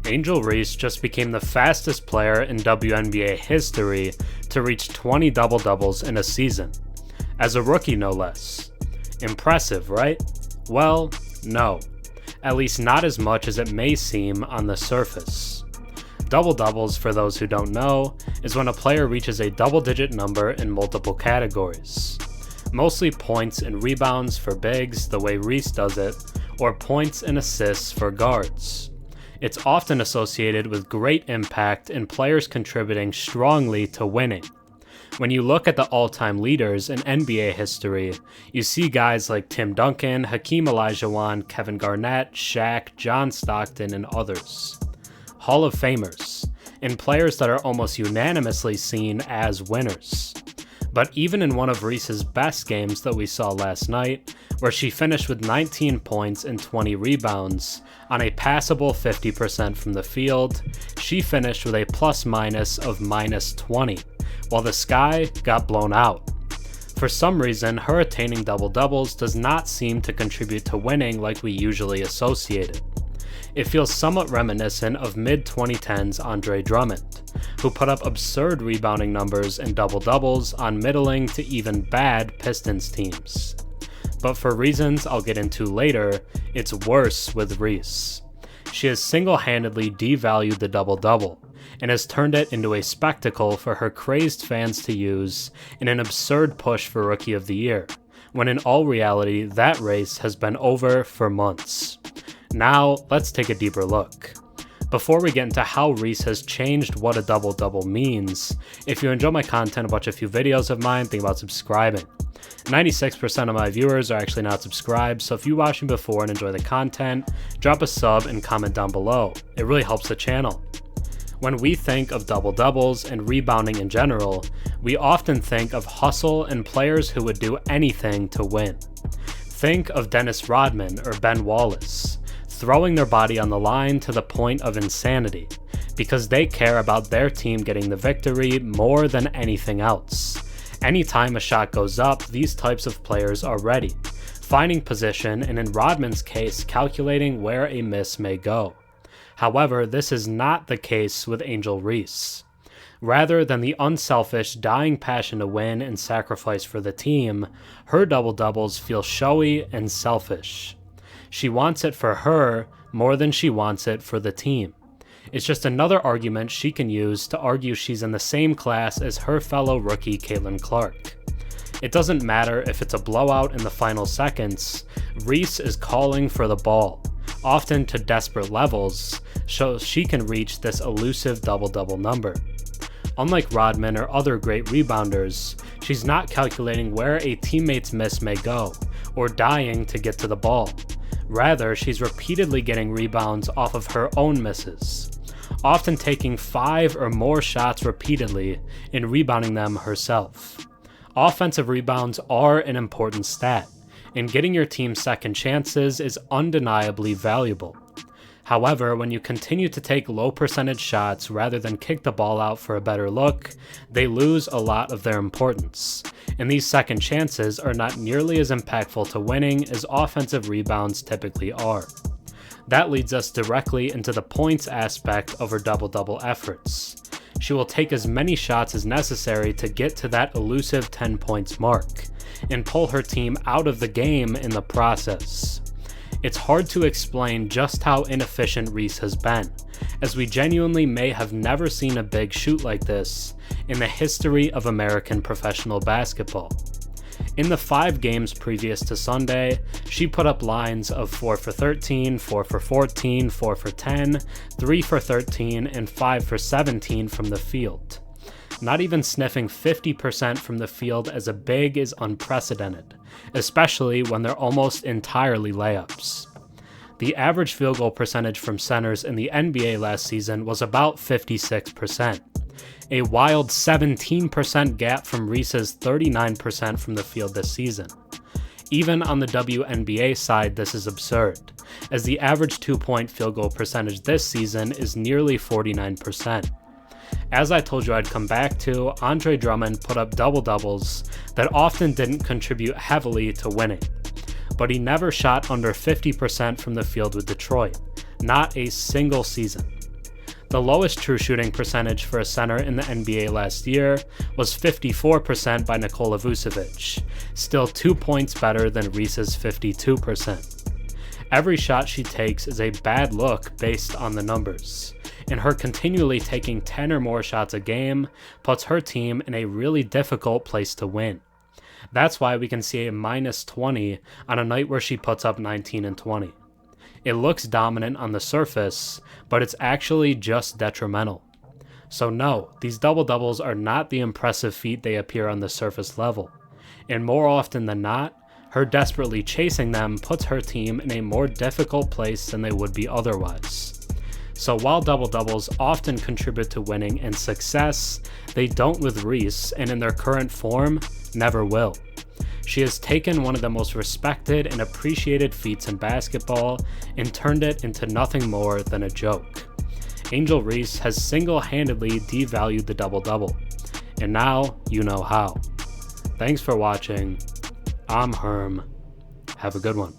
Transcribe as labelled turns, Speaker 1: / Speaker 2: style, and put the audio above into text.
Speaker 1: Angel Reese just became the fastest player in WNBA history to reach 20 double-doubles in a season. As a rookie, no less. Impressive, right? Well, no. At least not as much as it may seem on the surface. Double-doubles, for those who don't know, is when a player reaches a double-digit number in multiple categories. Mostly points and rebounds for bigs, the way Reese does it, or points and assists for guards. It's often associated with great impact and players contributing strongly to winning. When you look at the all-time leaders in NBA history, you see guys like Tim Duncan, Hakeem Olajuwon, Kevin Garnett, Shaq, John Stockton, and others. Hall of Famers, and players that are almost unanimously seen as winners. But even in one of Reese's best games that we saw last night, where she finished with 19 points and 20 rebounds on a passable 50% from the field, she finished with a plus-minus of -20, while the sky got blown out. For some reason, her attaining double-doubles does not seem to contribute to winning like we usually associate it. It feels somewhat reminiscent of mid-2010s Andre Drummond, who put up absurd rebounding numbers and double-doubles on middling to even bad Pistons teams. But for reasons I'll get into later, it's worse with Reese. She has single-handedly devalued the double-double, and has turned it into a spectacle for her crazed fans to use in an absurd push for Rookie of the Year, when in all reality that race has been over for months. Now, let's take a deeper look. Before we get into how Reese has changed what a double-double means, if you enjoy my content and watch a few videos of mine, think about subscribing. 96% of my viewers are actually not subscribed, so if you watched me before and enjoy the content, drop a sub and comment down below. It really helps the channel. When we think of double-doubles and rebounding in general, we often think of hustle and players who would do anything to win. Think of Dennis Rodman or Ben Wallace, throwing their body on the line to the point of insanity, because they care about their team getting the victory more than anything else. Anytime a shot goes up, these types of players are ready, finding position and in Rodman's case, calculating where a miss may go. However, this is not the case with Angel Reese. Rather than the unselfish, dying passion to win and sacrifice for the team, her double-doubles feel showy and selfish. She wants it for her more than she wants it for the team. It's just another argument she can use to argue she's in the same class as her fellow rookie Caitlin Clark. It doesn't matter if it's a blowout in the final seconds, Reese is calling for the ball, often to desperate levels, so she can reach this elusive double-double number. Unlike Rodman or other great rebounders, she's not calculating where a teammate's miss may go, or dying to get to the ball. Rather, she's repeatedly getting rebounds off of her own misses, often taking 5 or more shots repeatedly and rebounding them herself. Offensive rebounds are an important stat, and getting your team second chances is undeniably valuable. However, when you continue to take low percentage shots rather than kick the ball out for a better look, they lose a lot of their importance, and these second chances are not nearly as impactful to winning as offensive rebounds typically are. That leads us directly into the points aspect of her double-double efforts. She will take as many shots as necessary to get to that elusive 10 points mark, and pull her team out of the game in the process. It's hard to explain just how inefficient Reese has been, as we genuinely may have never seen a big shoot like this in the history of American professional basketball. In the 5 games previous to Sunday, she put up lines of 4 for 13, 4 for 14, 4 for 10, 3 for 13, and 5 for 17 from the field. Not even sniffing 50% from the field as a big is unprecedented, especially when they're almost entirely layups. The average field goal percentage from centers in the NBA last season was about 56%, a wild 17% gap from Reese's 39% from the field this season. Even on the WNBA side, this is absurd, as the average 2-point field goal percentage this season is nearly 49%. As I told you I'd come back to, Andre Drummond put up double-doubles that often didn't contribute heavily to winning, but he never shot under 50% from the field with Detroit, not a single season. The lowest true shooting percentage for a center in the NBA last year was 54% by Nikola Vucevic, still 2 points better than Reese's 52%. Every shot she takes is a bad look based on the numbers, and her continually taking 10 or more shots a game puts her team in a really difficult place to win. That's why we can see a -20 on a night where she puts up 19 and 20. It looks dominant on the surface, but it's actually just detrimental. So no, these double-doubles are not the impressive feat they appear on the surface level. And more often than not, her desperately chasing them puts her team in a more difficult place than they would be otherwise. So while double-doubles often contribute to winning and success, they don't with Reese, and in their current form, never will. She has taken one of the most respected and appreciated feats in basketball and turned it into nothing more than a joke. Angel Reese has single-handedly devalued the double-double, and now you know how. Thanks for watching. I'm Herm. Have a good one.